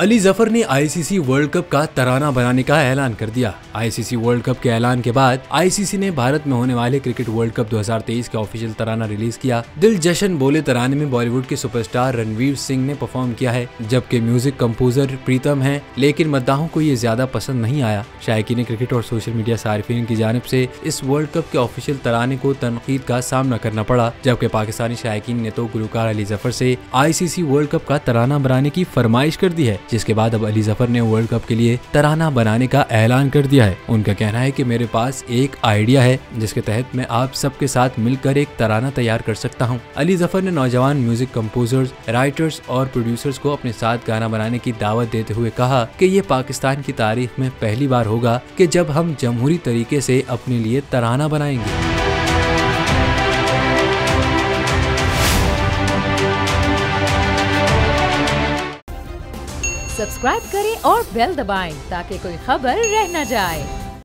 अली जफर ने ICC world cup का तराना बनाने का ऐलान कर दिया। आईसीसी वर्ल्ड कप के ऐलान के बाद आईसीसी ने भारत में होने वाले क्रिकेट वर्ल्ड कप 2023 का ऑफिशियल तराना रिलीज किया। दिल जशन बोले तराने में बॉलीवुड के सुपरस्टार रणवीर सिंह ने परफॉर्म किया है, जबकि म्यूजिक कंपोजर प्रीतम है, लेकिन मद्दाहों को ये ज्यादा पसंद नहीं आया। शायकीन क्रिकेट और सोशल मीडिया सारिफीन की जानिब से इस वर्ल्ड कप के ऑफिशियल तराने को तनकीद का सामना करना पड़ा, जबकि पाकिस्तानी शायकीन ने तो गुलकार अली जफर से आईसीसी वर्ल्ड कप का तराना बनाने की फरमाइश कर दी है, जिसके बाद अब अली जफर ने वर्ल्ड कप के लिए तराना बनाने का ऐलान कर दिया है। उनका कहना है कि मेरे पास एक आइडिया है जिसके तहत मैं आप सबके साथ मिलकर एक तराना तैयार कर सकता हूं। अली जफर ने नौजवान म्यूजिक कंपोजर्स, राइटर्स और प्रोड्यूसर्स को अपने साथ गाना बनाने की दावत देते हुए कहा कि ये पाकिस्तान की तारीख में पहली बार होगा कि जब हम जमहूरी तरीके से अपने लिए तराना बनाएंगे। सब्सक्राइब करें और बेल दबाएं ताकि कोई खबर रह न जाए।